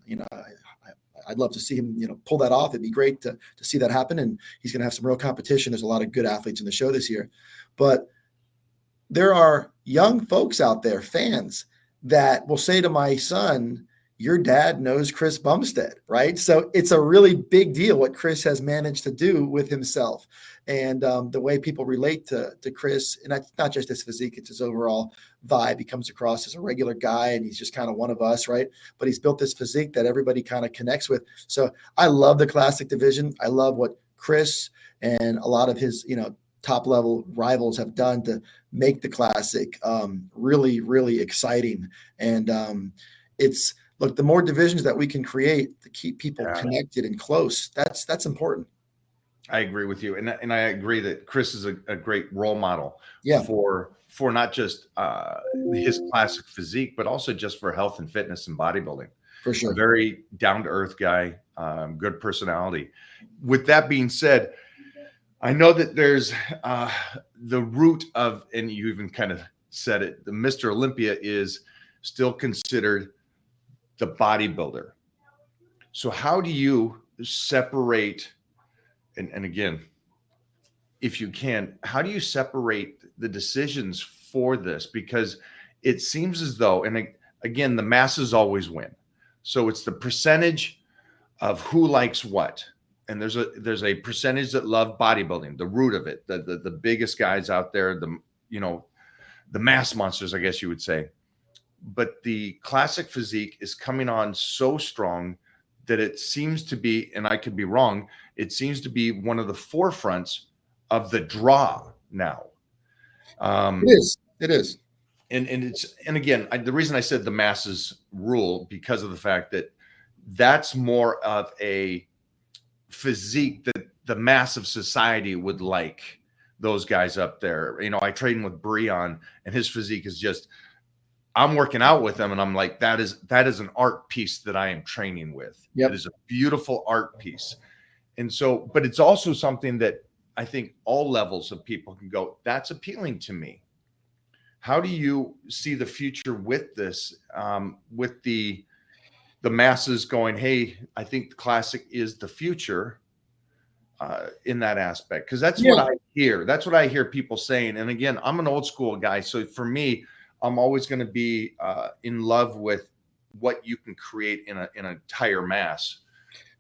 Speaker 2: I'd love to see him, pull that off. It'd be great to see that happen. And he's going to have some real competition. There's a lot of good athletes in the show this year, but there are young folks out there, fans, that will say to my son, your dad knows Chris Bumstead, right? So it's a really big deal what Chris has managed to do with himself. And the way people relate to Chris, and that's not just his physique, it's his overall vibe. He comes across as a regular guy, and he's just kind of one of us, right? But he's built this physique that everybody kind of connects with. So I love the classic division. I love what Chris and a lot of his, top level rivals have done to make the classic really, really exciting. And look, the more divisions that we can create to keep people connected and close, that's important.
Speaker 3: I agree with you. And I agree that Chris is a great role model for not just his classic physique, but also just for health and fitness and bodybuilding.
Speaker 2: For sure.
Speaker 3: A very down-to-earth guy, good personality. With that being said, I know that there's the root of, and you even kind of said it, the Mr. Olympia is still considered the bodybuilder. So how do you separate, and again, if you can, how do you separate the decisions for this? Because it seems as though, and again, the masses always win. So it's the percentage of who likes what. And there's a percentage that love bodybuilding, the root of it, the biggest guys out there, the mass monsters, I guess you would say. But the classic physique is coming on so strong that it seems to be, and I could be wrong, it seems to be one of the forefronts of the draw now.
Speaker 2: It is.
Speaker 3: And again, the reason I said the masses rule, because of the fact that that's more of a physique that the mass of society would like, those guys up there. I train with Breon, and his physique is just, I'm working out with him, and I'm like, that is an art piece that I am training with.
Speaker 2: Yep.
Speaker 3: It is a beautiful art piece. And so, but it's also something that I think all levels of people can go, that's appealing to me. How do you see the future with this, with the masses going, hey, I think the classic is the future in that aspect? Because that's what I hear. That's what I hear people saying. And again, I'm an old school guy. So for me, I'm always going to be in love with what you can create in an entire mass.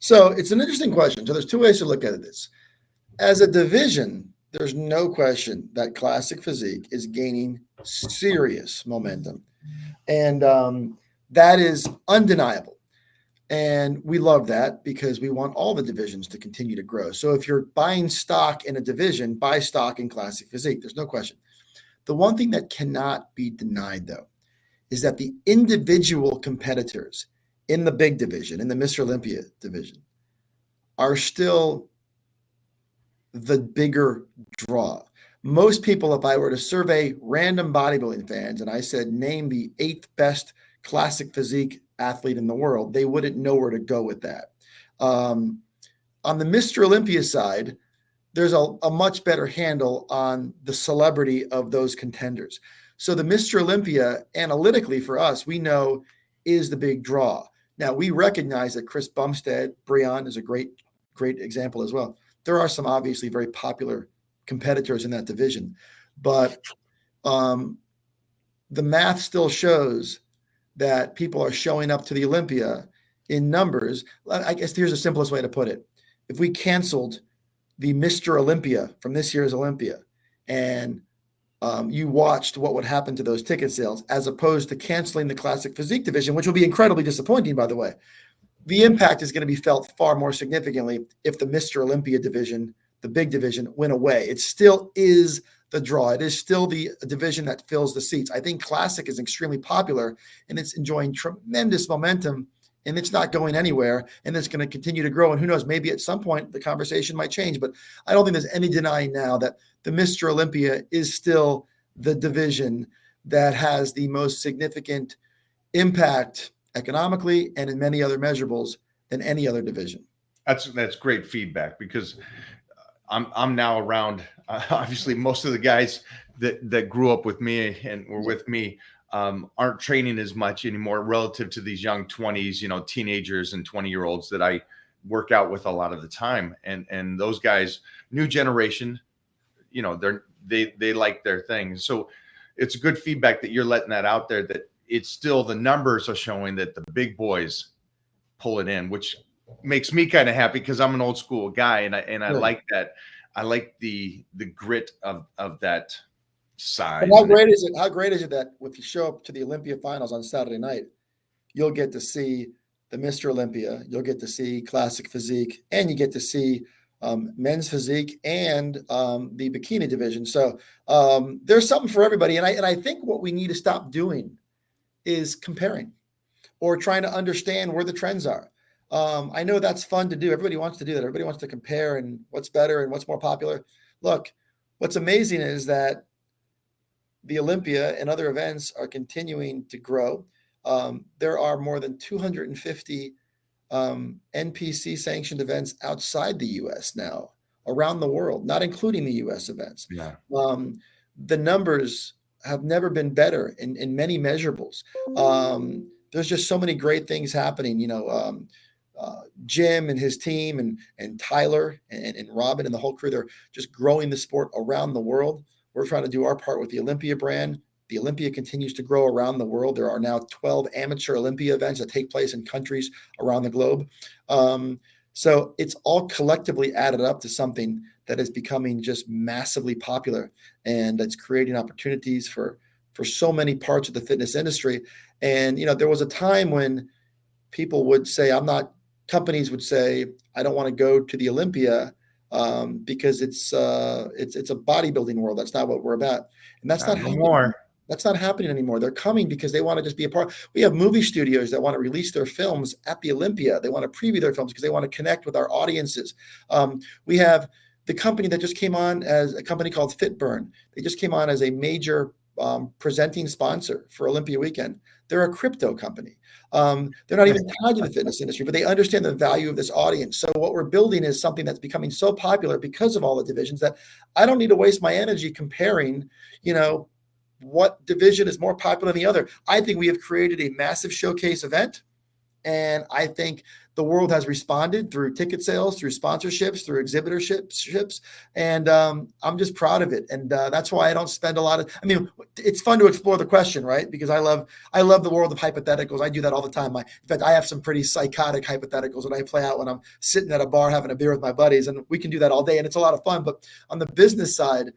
Speaker 2: So it's an interesting question. So there's two ways to look at this. As a division, there's no question that classic physique is gaining serious momentum. And that is undeniable. And we love that because we want all the divisions to continue to grow. So if you're buying stock in a division, buy stock in classic physique. There's no question. The one thing that cannot be denied, though, is that the individual competitors in the big division, in the Mr. Olympia division, are still the bigger draw. Most people, if I were to survey random bodybuilding fans and I said, name the 8th best classic physique athlete in the world, they wouldn't know where to go with that. On the Mr. Olympia side, there's a much better handle on the celebrity of those contenders. So the Mr. Olympia, analytically for us, we know is the big draw. Now, we recognize that Chris Bumstead, Breon is a great example as well. There are some obviously very popular competitors in that division. But the math still shows that people are showing up to the Olympia in numbers. I guess here's the simplest way to put it. If we canceled the Mr. Olympia from this year's Olympia and you watched what would happen to those ticket sales, as opposed to canceling the classic physique division, which will be incredibly disappointing, by the way, the impact is going to be felt far more significantly if the Mr. Olympia division, the big division, went away. It still is the draw. It is still the division that fills the seats. I think classic is extremely popular and it's enjoying tremendous momentum, and it's not going anywhere, and it's going to continue to grow. And who knows, maybe at some point the conversation might change, but I don't think there's any denying now that the Mr. Olympia is still the division that has the most significant impact economically and in many other measurables than any other division.
Speaker 3: That's great feedback, because I'm now around, obviously most of the guys that grew up with me and were with me aren't training as much anymore relative to these young 20s, teenagers and 20-year-olds that I work out with a lot of the time. And those guys, new generation, they like their thing. So it's good feedback that you're letting that out there, that it's still, the numbers are showing that the big boys pull it in, which makes me kind of happy, because I'm an old school guy, and I like that. I like the grit of that size.
Speaker 2: And how great is it? How great is it that if you show up to the Olympia finals on Saturday night, you'll get to see the Mr. Olympia, you'll get to see classic physique, and you get to see men's physique and the bikini division. So there's something for everybody. And I think what we need to stop doing is comparing or trying to understand where the trends are. I know that's fun to do. Everybody wants to do that. Everybody wants to compare and what's better and what's more popular. Look, what's amazing is that the Olympia and other events are continuing to grow. There are more than 250 NPC sanctioned events outside the US now, around the world, not including the US events.
Speaker 3: Yeah.
Speaker 2: The numbers have never been better in many measurables. There's just so many great things happening. Jim and his team and Tyler and Robin and the whole crew, they're just growing the sport around the world. We're trying to do our part with the Olympia brand. The Olympia continues to grow around the world. There are now 12 amateur Olympia events that take place in countries around the globe. So it's all collectively added up to something that is becoming just massively popular, and it's creating opportunities for so many parts of the fitness industry. And, there was a time when people would say, companies would say, I don't want to go to the Olympia because it's a bodybuilding world. That's not what we're about. And that's not
Speaker 3: anymore.
Speaker 2: That's not happening anymore. They're coming because they want to just be a part. We have movie studios that want to release their films at the Olympia. They want to preview their films because they want to connect with our audiences. We have the company that just came on as a company called FitBurn. They just came on as a major presenting sponsor for Olympia weekend. They're a crypto company. They're not even tied to the fitness industry, but they understand the value of this audience. So what we're building is something that's becoming so popular because of all the divisions that I don't need to waste my energy comparing, what division is more popular than the other. I think we have created a massive showcase event, and I think the world has responded through ticket sales, through sponsorships, through exhibitorships, and I'm just proud of it. And that's why I don't spend a lot of. It's fun to explore the question, right? Because I love the world of hypotheticals. I do that all the time. In fact, I have some pretty psychotic hypotheticals that I play out when I'm sitting at a bar having a beer with my buddies, and we can do that all day, and it's a lot of fun. But on the business side,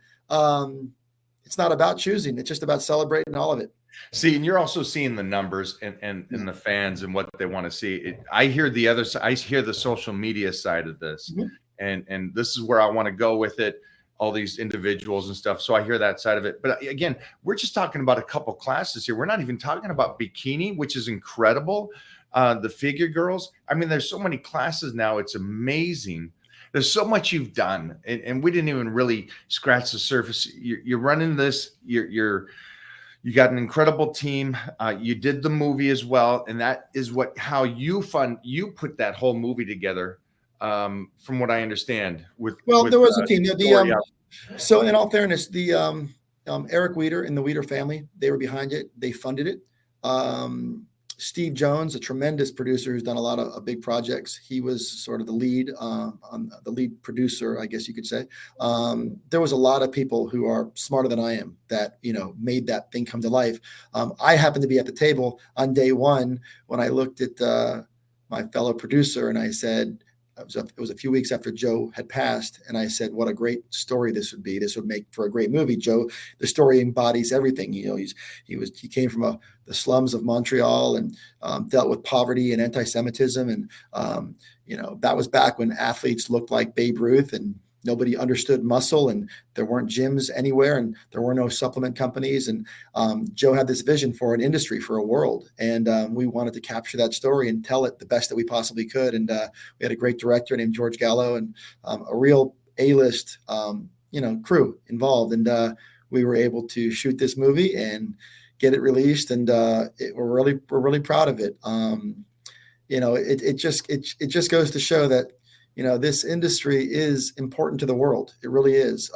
Speaker 2: it's not about choosing. It's just about celebrating all of it.
Speaker 3: See, and you're also seeing the numbers and the fans and what they want to see. I hear the other side. I hear the social media side of this, and this is where I want to go with it. All these individuals and stuff. So I hear that side of it. But again, we're just talking about a couple classes here. We're not even talking about bikini, which is incredible. The figure girls. There's so many classes now. It's amazing. There's so much you've done, and we didn't even really scratch the surface. You're running this. You got an incredible team. You did the movie as well, and that is how you put that whole movie together. From what I understand,
Speaker 2: there was a team. So in all fairness, the Eric Weider and the Weider family, they were behind it. They funded it. Steve Jones, a tremendous producer who's done a lot of big projects. He was sort of the lead on the lead producer, I guess you could say. There was a lot of people who are smarter than I am that, made that thing come to life. I happened to be at the table on day one when I looked at my fellow producer and I said, it was a few weeks after Joe had passed. And I said, what a great story this would be. This would make for a great movie. Joe, the story embodies everything. He came from the slums of Montreal and dealt with poverty and anti-Semitism. And, that was back when athletes looked like Babe Ruth and nobody understood muscle and there weren't gyms anywhere and there were no supplement companies. And Joe had this vision for an industry, for a world. And we wanted to capture that story and tell it the best that we possibly could. And we had a great director named George Gallo and a real A-list, crew involved. And we were able to shoot this movie and get it released. And we're really proud of it. It just goes to show that, this industry is important to the world. It really is.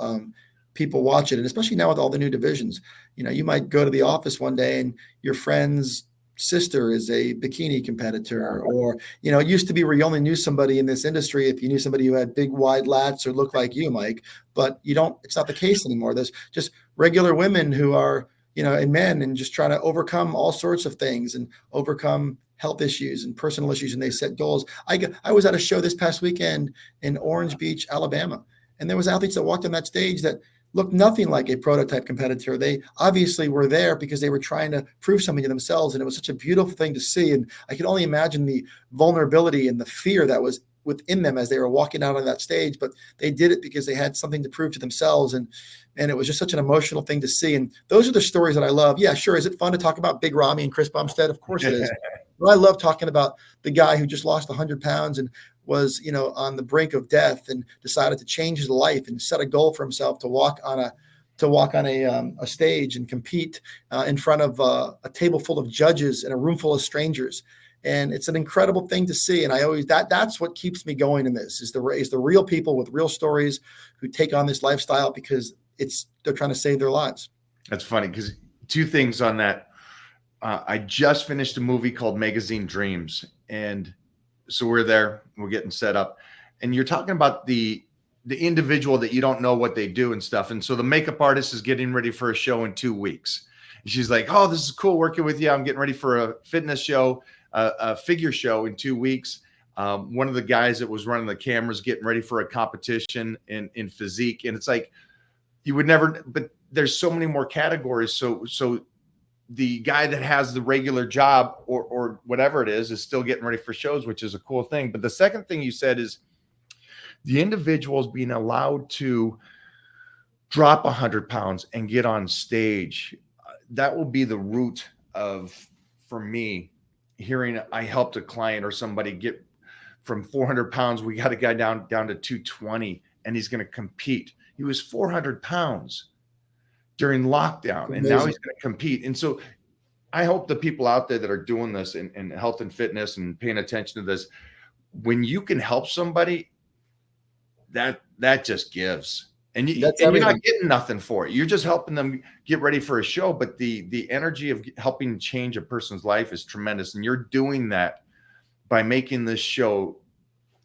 Speaker 2: People watch it, and especially now with all the new divisions, you might go to the office one day and your friend's sister is a bikini competitor, or, it used to be where you only knew somebody in this industry if you knew somebody who had big, wide lats or looked like you, Mike, but it's not the case anymore. There's just regular women who are, and men, and just trying to overcome all sorts of things and overcome health issues and personal issues, and they set goals. I was at a show this past weekend in Orange Beach, Alabama, and there was athletes that walked on that stage that looked nothing like a prototype competitor. They obviously were there because they were trying to prove something to themselves, and it was such a beautiful thing to see. And I could only imagine the vulnerability and the fear that was within them as they were walking out on that stage, but they did it because they had something to prove to themselves. And it was just such an emotional thing to see. And those are the stories that I love. Yeah, sure. Is it fun to talk about Big Ramy and Chris Bumstead? Of course it is. But I love talking about the guy who just lost 100 pounds and was, on the brink of death and decided to change his life and set a goal for himself to walk on a stage and compete in front of a table full of judges and a room full of strangers. And it's an incredible thing to see. And that's what keeps me going in this is the real people with real stories who take on this lifestyle because they're trying to save their lives.
Speaker 3: That's funny because two things on that. I just finished a movie called Magazine Dreams. And so we're getting set up, and you're talking about the individual that you don't know what they do and stuff. And so the makeup artist is getting ready for a show in 2 weeks. And she's like, oh, this is cool working with you. I'm getting ready for a fitness show, a figure show in 2 weeks. One of the guys that was running the cameras getting ready for a competition in physique. And it's like, you would never, but there's so many more categories. So the guy that has the regular job or whatever it is still getting ready for shows, which is a cool thing. But the second thing you said is the individuals being allowed to drop 100 pounds and get on stage. That will be the root of, for me, hearing I helped a client or somebody get from 400 pounds. We got a guy down to 220 and he's going to compete. He was 400 pounds during lockdown, and now he's going to compete. And so I hope the people out there that are doing this in health and fitness and paying attention to this, when you can help somebody, that just gives. And you're not getting nothing for it. You're just helping them get ready for a show. But the energy of helping change a person's life is tremendous. And you're doing that by making this show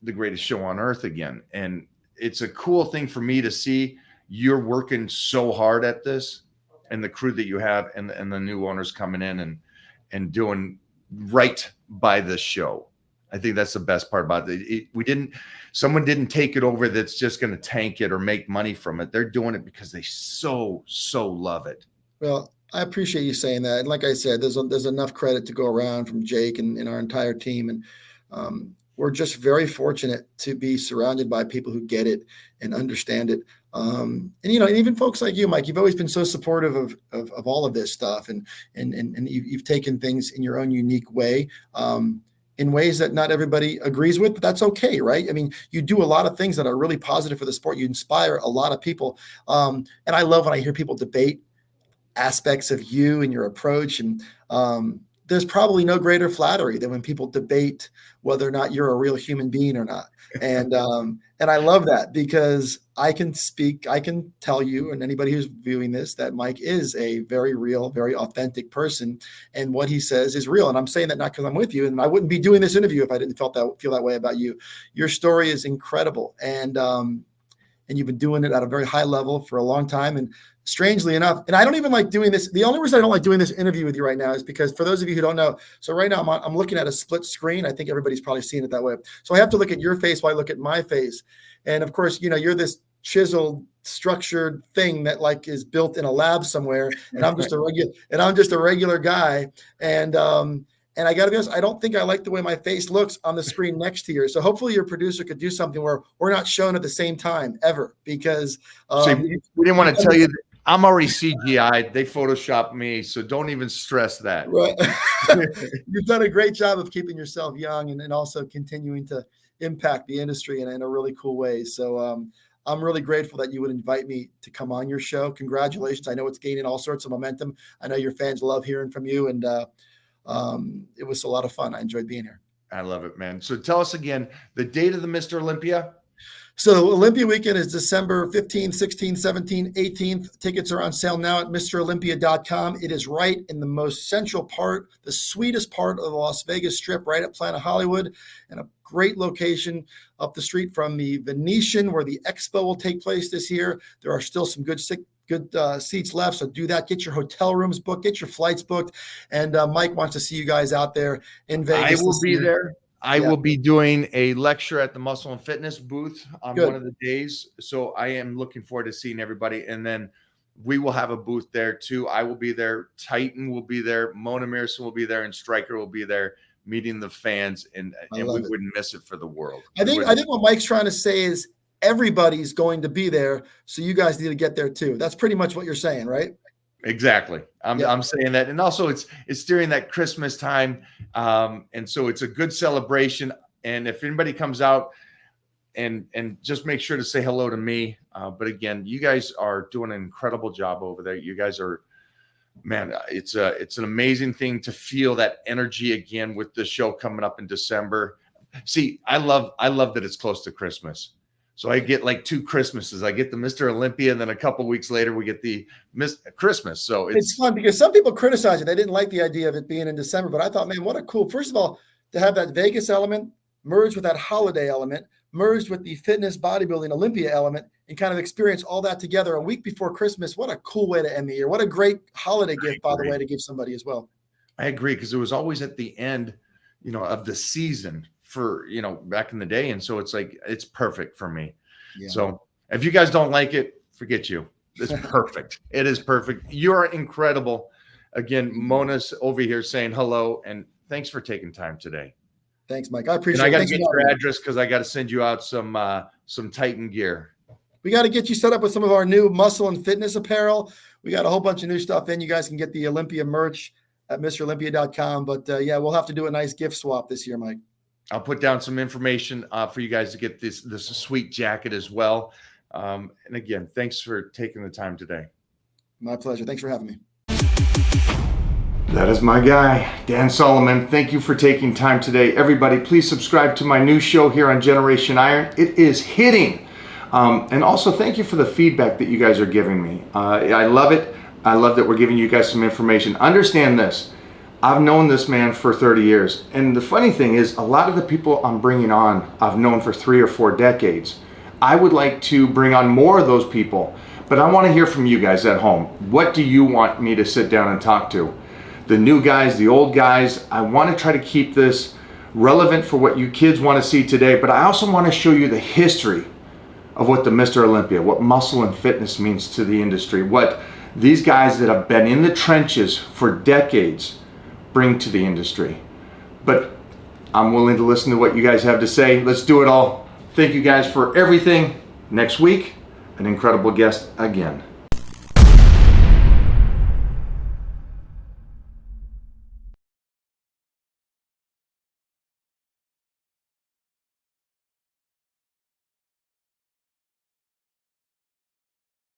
Speaker 3: the greatest show on earth again. And it's a cool thing for me to see. You're working so hard at this, and the crew that you have and the new owners coming in and doing right by this show. I think that's the best part about it. Someone didn't take it over that's just going to tank it or make money from it. They're doing it because they so love it.
Speaker 2: Well, I appreciate you saying that. And like I said, there's enough credit to go around from Jake and our entire team. And we're just very fortunate to be surrounded by people who get it and understand it. And even folks like you, Mike, you've always been so supportive of all of this stuff, and you've taken things in your own unique way, in ways that not everybody agrees with, but that's okay, right? I mean, you do a lot of things that are really positive for the sport. You inspire a lot of people, and I love when I hear people debate aspects of you and your approach. And there's probably no greater flattery than when people debate whether or not you're a real human being or not. And I love that, because I can tell you and anybody who's viewing this that Mike is a very real, very authentic person, and what he says is real. And I'm saying that not because I'm with you, and I wouldn't be doing this interview if I didn't feel that way about you. Your story is incredible, and you've been doing it at a very high level for a long time. And strangely enough, and I don't even like doing this. The only reason I don't like doing this interview with you right now is because, for those of you who don't know, so right now I'm looking at a split screen. I think everybody's probably seeing it that way. So I have to look at your face while I look at my face. And of course, you're this chiseled, structured thing that like is built in a lab somewhere, and I'm just a regular guy. And I got to be honest, I don't think I like the way my face looks on the screen next to yours. So hopefully your producer could do something where we're not shown at the same time ever, because
Speaker 3: we didn't want to tell you that I'm already CGI'd. They Photoshopped me, so don't even stress that.
Speaker 2: Right. You've done a great job of keeping yourself young and also continuing to impact the industry in a really cool way. So I'm really grateful that you would invite me to come on your show. Congratulations. I know it's gaining all sorts of momentum. I know your fans love hearing from you, and it was a lot of fun. I enjoyed being here.
Speaker 3: I love it, man. So tell us again the date of the Mr. Olympia.
Speaker 2: So Olympia weekend is December 15th, 16th, 17th, 18th. Tickets are on sale now at MrOlympia.com. It is right in the most central part, the sweetest part of the Las Vegas Strip, right at Planet Hollywood, and a great location up the street from the Venetian, where the expo will take place this year. There are still some good seats left, so do that. Get your hotel rooms booked, get your flights booked, and Mike wants to see you guys out there in Vegas.
Speaker 3: I will be there. I will be doing a lecture at the Muscle and Fitness booth on one of the days. So I am looking forward to seeing everybody. And then we will have a booth there too. I will be there. Titan will be there. Mona Mearson will be there. And Stryker will be there meeting the fans. And we wouldn't miss it for the world. I think
Speaker 2: what Mike's trying to say is everybody's going to be there. So you guys need to get there too. That's pretty much what you're saying, right?
Speaker 3: Exactly. I'm saying that. And also it's during that Christmas time. And so it's a good celebration. And if anybody comes out and just make sure to say hello to me. But again, you guys are doing an incredible job over there. You guys are, man, it's an amazing thing to feel that energy again with the show coming up in December. See, I love that it's close to Christmas. So I get like 2 Christmases. I get the Mr. Olympia, and then a couple weeks later we get the Christmas. So
Speaker 2: it's fun because some people criticize it. They didn't like the idea of it being in December, but I thought, man, what a cool, first of all, to have that Vegas element merged with that holiday element, merged with the fitness bodybuilding Olympia element, and kind of experience all that together a week before Christmas. What a cool way to end the year. What a great holiday gift, by the way, to give somebody as well.
Speaker 3: I agree, because it was always at the end, of the season for, back in the day. And so it's like, it's perfect for me. Yeah. So if you guys don't like it, forget you. It's perfect. It is perfect. You're incredible. Again, Mona's over here saying hello, and thanks for taking time today.
Speaker 2: Thanks, Mike. I appreciate it.
Speaker 3: And I got to get your address because I got to send you out some Titan gear.
Speaker 2: We got to get you set up with some of our new muscle and fitness apparel. We got a whole bunch of new stuff in. You guys can get the Olympia merch at MrOlympia.com. But we'll have to do a nice gift swap this year, Mike.
Speaker 3: I'll put down some information for you guys to get this sweet jacket as well. And again, thanks for taking the time today.
Speaker 2: My pleasure. Thanks for having me.
Speaker 1: That is my guy, Dan Solomon. Thank you for taking time today. Everybody, please subscribe to my new show here on Generation Iron. It is hitting. And also, thank you for the feedback that you guys are giving me. I love it. I love that we're giving you guys some information. Understand this. I've known this man for 30 years. And the funny thing is, a lot of the people I'm bringing on, I've known for 3 or 4 decades. I would like to bring on more of those people, but I want to hear from you guys at home. What do you want me to sit down and talk to? The new guys, the old guys. I want to try to keep this relevant for what you kids want to see today, but I also want to show you the history of what the Mr. Olympia, what muscle and fitness means to the industry, what these guys that have been in the trenches for decades bring to the industry. But I'm willing to listen to what you guys have to say. Let's do it all. Thank you guys for everything. Next week, an incredible guest again.